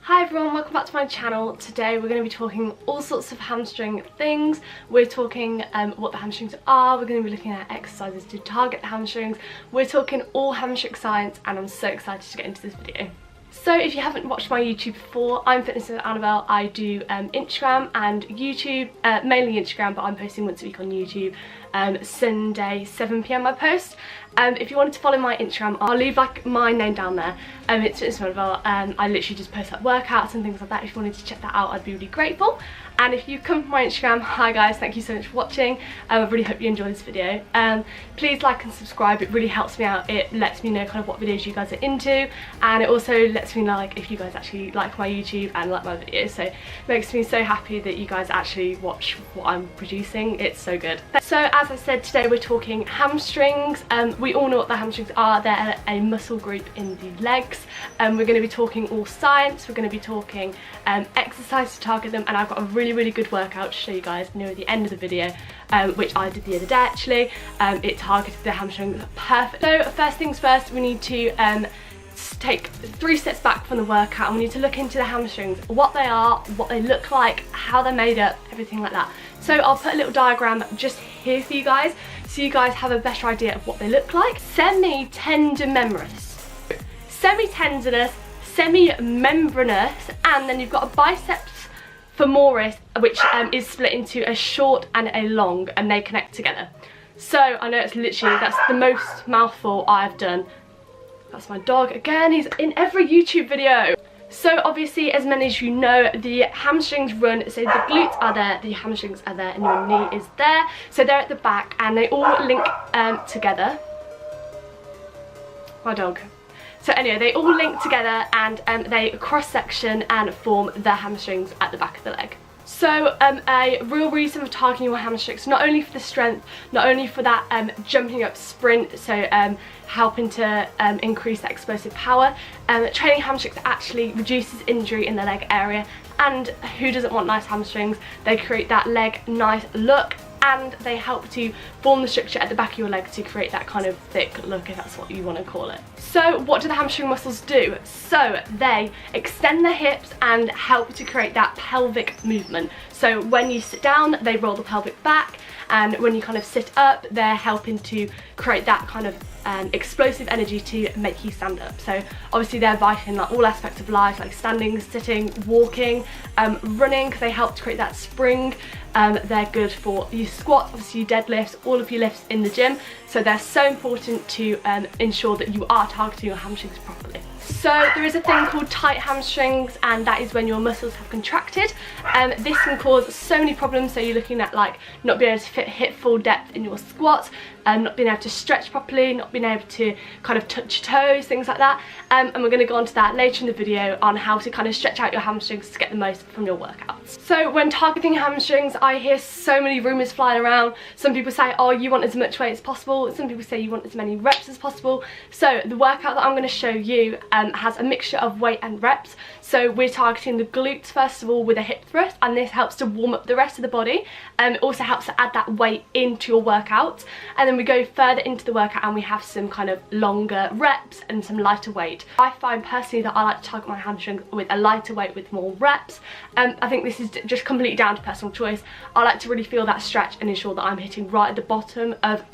Hi everyone, welcome back to my channel. Today we're going to be talking all sorts of hamstring things. We're talking what the hamstrings are, we're going to be looking at exercises to target the hamstrings. We're talking all hamstring science and I'm so excited to get into this video. So if you haven't watched my YouTube before, I'm Fitness with Annabelle. I do Instagram and YouTube, mainly Instagram, but I'm posting once a week on YouTube. Sunday 7 PM I post. If you wanted to follow my Instagram, I'll leave like my name down there. It's Fitness with Annabelle. I literally just post like workouts and things like that. If you wanted to check that out, I'd be really grateful. And if you come from my Instagram, hi guys, thank you so much for watching. I really hope you enjoy this video. Please like and subscribe, it really helps me out. It lets me know kind of what videos you guys are into, and it also lets me know like if you guys actually like my YouTube and like my videos. So it makes me so happy that you guys actually watch what I'm producing. It's so good. So as I said, today we're talking hamstrings. We all know what the hamstrings are. They're a muscle group in the legs. We're going to be talking all science. We're going to be talking exercise to target them, and I've got a really good workout to show you guys near the end of the video, which I did the other day actually. It targeted the hamstrings perfect. So first things first, we need to take 3 steps back from the workout and we need to look into the hamstrings, what they are, what they look like, how they're made up, everything like that. So I'll put a little diagram just here for you guys so you guys have a better idea of what they look like. Semi-tendinous, semi-tendinous, semi-membranous, and then you've got a biceps femoris, which is split into a short and a long, and they connect together. So I know it's literally, that's the most mouthful I've done. That's my dog again, he's in every YouTube video. So obviously, as many as you know, the hamstrings run, so the glutes are there, the hamstrings are there, and your knee is there. So they're at the back and they all link together. My dog. So anyway, they all link together and they cross-section and form the hamstrings at the back of the leg. So a real reason for targeting your hamstrings, not only for the strength, not only for that jumping up sprint, so helping to increase that explosive power, training hamstrings actually reduces injury in the leg area, and who doesn't want nice hamstrings? They create that leg nice look, and they help to form the structure at the back of your leg to create that kind of thick look, if that's what you want to call it. So what do the hamstring muscles do? So they extend the hips and help to create that pelvic movement. So when you sit down, they roll the pelvic back, and when you kind of sit up, they're helping to create that kind of explosive energy to make you stand up. So obviously they're vital in like all aspects of life, like standing, sitting, walking, running, because they help to create that spring. They're good for your squats, obviously your deadlifts, all of your lifts in the gym. So they're so important to ensure that you are targeting your hamstrings properly. So there is a thing called tight hamstrings, and that is when your muscles have contracted. This can cause so many problems. So you're looking at like not being able to hit full depth in your squats, not being able to stretch properly, not being able to kind of touch your toes, things like that. And we're going to go on to that later in the video on how to kind of stretch out your hamstrings to get the most from your workouts. So when targeting hamstrings, I hear so many rumours flying around. Some people say, oh, you want as much weight as possible. Some people say you want as many reps as possible. So the workout that I'm going to show you has a mixture of weight and reps. So we're targeting the glutes first of all with a hip thrust, and this helps to warm up the rest of the body. It also helps to add that weight into your workout, and then we go further into the workout and we have some kind of longer reps and some lighter weight. I find personally that I like to target my hamstrings with a lighter weight with more reps. I think this is just completely down to personal choice. I like to really feel that stretch and ensure that I'm hitting right at the bottom of,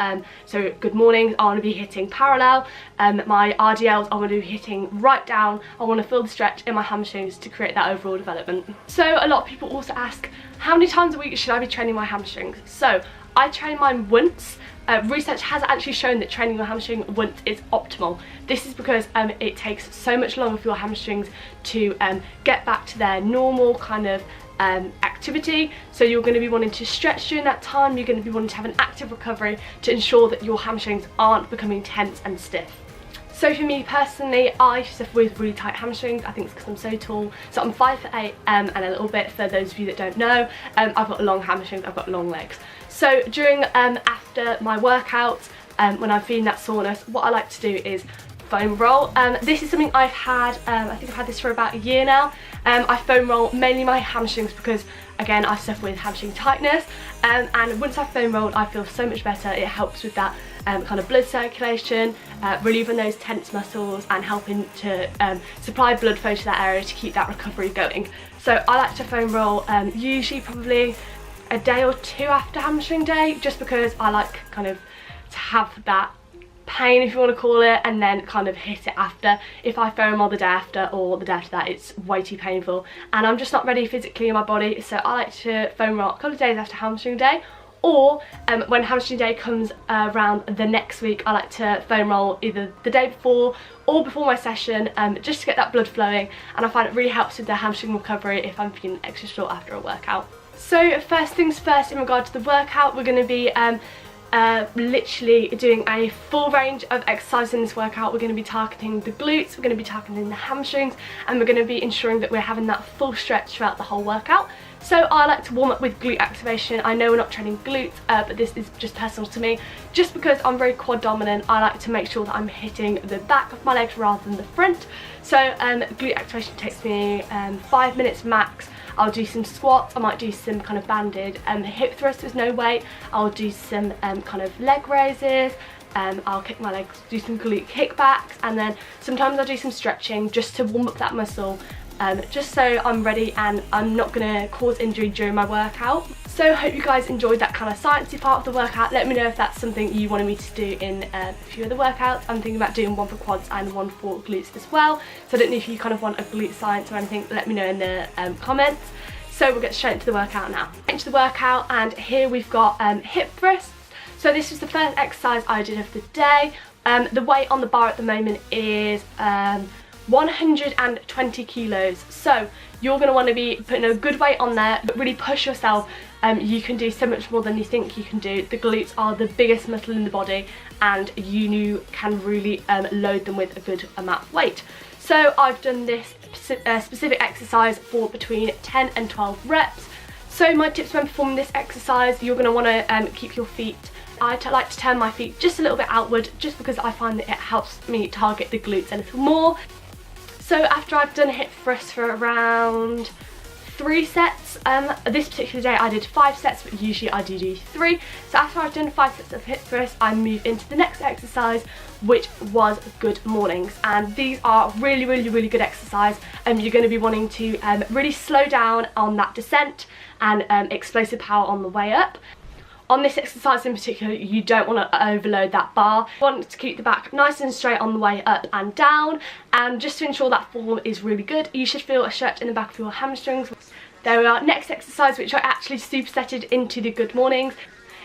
so good mornings, I want to be hitting parallel. My RDLs, I want to be hitting right down. I want to feel the stretch in my hamstrings to create that overall development. So a lot of people also ask, how many times a week should I be training my hamstrings? So I train mine once. Research has actually shown that training your hamstring once is optimal. This is because it takes so much longer for your hamstrings to get back to their normal kind of activity. So you're going to be wanting to stretch during that time. You're going to be wanting to have an active recovery to ensure that your hamstrings aren't becoming tense and stiff. So for me personally, I suffer with really tight hamstrings. I think it's because I'm so tall. So I'm 5'8" and a little bit, for those of you that don't know. I've got long hamstrings, I've got long legs. So during, after my workouts, when I'm feeling that soreness, what I like to do is foam roll. This is something I've had, I think I've had this for about a year now. I foam roll mainly my hamstrings because, again, I suffer with hamstring tightness. And once I've foam rolled, I feel so much better. It helps with that kind of blood circulation, relieving those tense muscles and helping to supply blood flow to that area to keep that recovery going. So I like to foam roll usually probably a day or two after hamstring day, just because I like kind of to have that pain, if you want to call it, and then kind of hit it after. If I foam roll the day after or the day after that, it's way too painful and I'm just not ready physically in my body. So I like to foam roll a couple of days after hamstring day, or when hamstring day comes around the next week, I like to foam roll either the day before or before my session, just to get that blood flowing, and I find it really helps with the hamstring recovery if I'm feeling extra sore after a workout. So first things first, in regard to the workout, we're going to be literally doing a full range of exercise in this workout. We're going to be targeting the glutes, we're going to be targeting the hamstrings, and we're going to be ensuring that we're having that full stretch throughout the whole workout. So I like to warm up with glute activation. I know we're not training glutes, but this is just personal to me. Just because I'm very quad dominant, I like to make sure that I'm hitting the back of my legs rather than the front. So glute activation takes me 5 minutes max. I'll do some squats, I might do some kind of banded hip thrusts with no weight, I'll do some kind of leg raises, I'll kick my legs, do some glute kickbacks, and then sometimes I'll do some stretching just to warm up that muscle, just so I'm ready and I'm not going to cause injury during my workout. So hope you guys enjoyed that kind of sciencey part of the workout. Let me know if that's something you wanted me to do in a few other workouts. I'm thinking about doing one for quads and one for glutes as well. So I don't know if you kind of want a glute science or anything, let me know in the comments. So we'll get straight into the workout now. Into the workout, and here we've got hip thrusts. So this was the first exercise I did of the day. The weight on the bar at the moment is 120 kilos. So you're going to want to be putting a good weight on there, but really push yourself. You can do so much more than you think you can do. The glutes are the biggest muscle in the body, and you can really load them with a good amount of weight. So I've done this specific exercise for between 10 and 12 reps. So my tips when performing this exercise, you're going to want to keep your feet, I like to turn my feet just a little bit outward, just because I find that it helps me target the glutes a little more. So after I've done hip thrusts for around 3 sets, this particular day I did 5 sets, but usually I do 3. So after I've done 5 sets of hip thrusts, I move into the next exercise, which was good mornings. And these are really good exercise. You're going to be wanting to really slow down on that descent and explosive power on the way up. On this exercise in particular, you don't want to overload that bar. You want to keep the back nice and straight on the way up and down, and just to ensure that form is really good, you should feel a stretch in the back of your hamstrings. There we are. Next exercise, which I actually supersetted into the good mornings,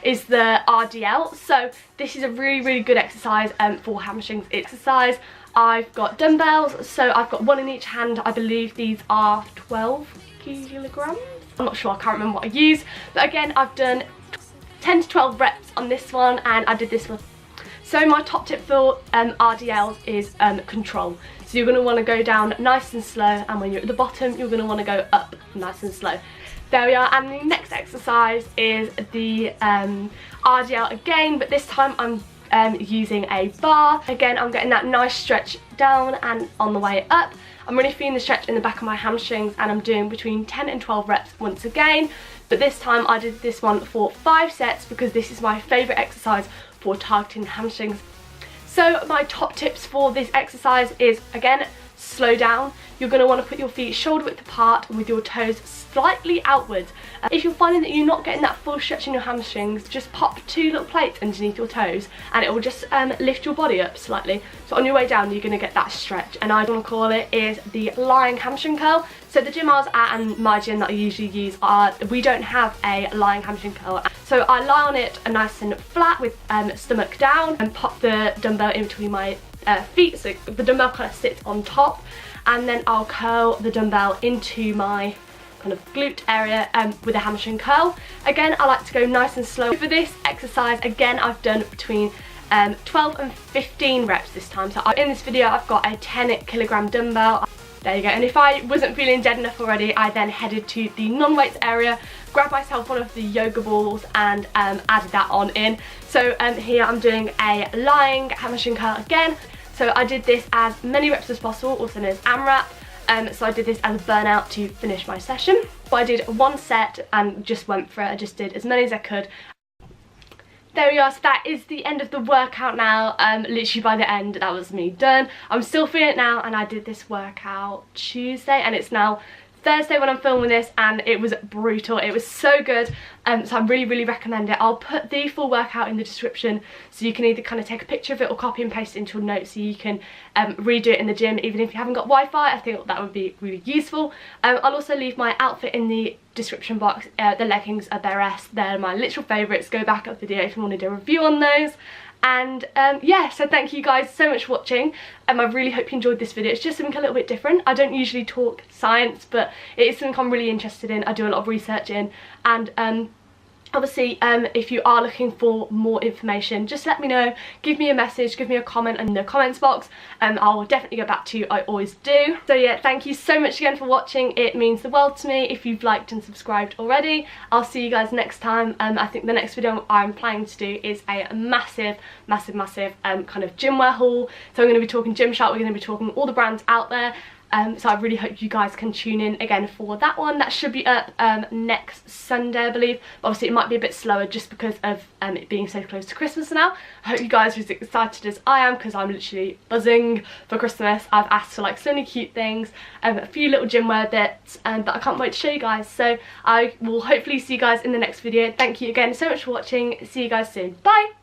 is the RDL. So this is a really good exercise for hamstrings exercise. I've got dumbbells, so I've got one in each hand. I believe these are 12 kilograms. I'm not sure, I can't remember what I used, but again, I've done 10 to 12 reps on this one, and I did this one. So my top tip for RDLs is control. So you're going to want to go down nice and slow, and when you're at the bottom, you're going to want to go up nice and slow. There we are. And the next exercise is the RDL again, but this time I'm using a bar. Again, I'm getting that nice stretch down and on the way up. I'm really feeling the stretch in the back of my hamstrings, and I'm doing between 10 and 12 reps once again. But this time I did this one for 5 sets because this is my favourite exercise for targeting hamstrings. So my top tips for this exercise is, again, slow down. You're going to want to put your feet shoulder width apart with your toes slightly outwards. If you're finding that you're not getting that full stretch in your hamstrings, just pop 2 little plates underneath your toes and it will just lift your body up slightly. So on your way down, you're going to get that stretch, and I want to call it is the lying hamstring curl. So the gym I was at and my gym that I usually use, we don't have a lying hamstring curl. So I lie on it nice and flat with stomach down, and pop the dumbbell in between my feet, so the dumbbell kind of sits on top, and then I'll curl the dumbbell into my kind of glute area with a hamstring curl. Again, I like to go nice and slow. For this exercise, again, I've done between 12 and 15 reps this time. So in this video, I've got a 10 kilogram dumbbell. There you go. And if I wasn't feeling dead enough already, I then headed to the non-weights area, grabbed myself one of the yoga balls and added that on in. So here I'm doing a lying hamstring curl again. So I did this as many reps as possible, also known as AMRAP. So I did this as a burnout to finish my session. So I did 1 set and just went for it. I just did as many as I could. There we are, so that is the end of the workout now. Literally by the end, that was me done. I'm still feeling it now, and I did this workout Tuesday, and it's now Thursday when I'm filming this, and it was brutal. It was so good, so I really recommend it. I'll put the full workout in the description, so you can either kind of take a picture of it or copy and paste it into your notes, so you can redo it in the gym even if you haven't got Wi-Fi. I think that would be really useful. I'll also leave my outfit in the description box. The leggings are they're my literal favourites. Go back up the video if you want to do a review on those. And yeah, so thank you guys so much for watching. I really hope you enjoyed this video. It's just something a little bit different. I don't usually talk science, but it is something I'm really interested in. I do a lot of research in, and obviously if you are looking for more information, just let me know. Give me a message, give me a comment in the comments box, and I'll definitely get back to you. I always do. So yeah, thank you so much again for watching. It means the world to me if you've liked and subscribed already. I'll see you guys next time. I think the next video I'm planning to do is a massive kind of gym wear haul. So I'm going to be talking Gymshark. We're going to be talking all the brands out there. So I really hope you guys can tune in again for that one. That should be up next Sunday, I believe. But obviously it might be a bit slower just because of it being so close to Christmas now. I hope you guys are as excited as I am, because I'm literally buzzing for Christmas. I've asked for like so many cute things, a few little gym wear bits, that I can't wait to show you guys. So I will hopefully see you guys in the next video. Thank you again so much for watching. See you guys soon. Bye!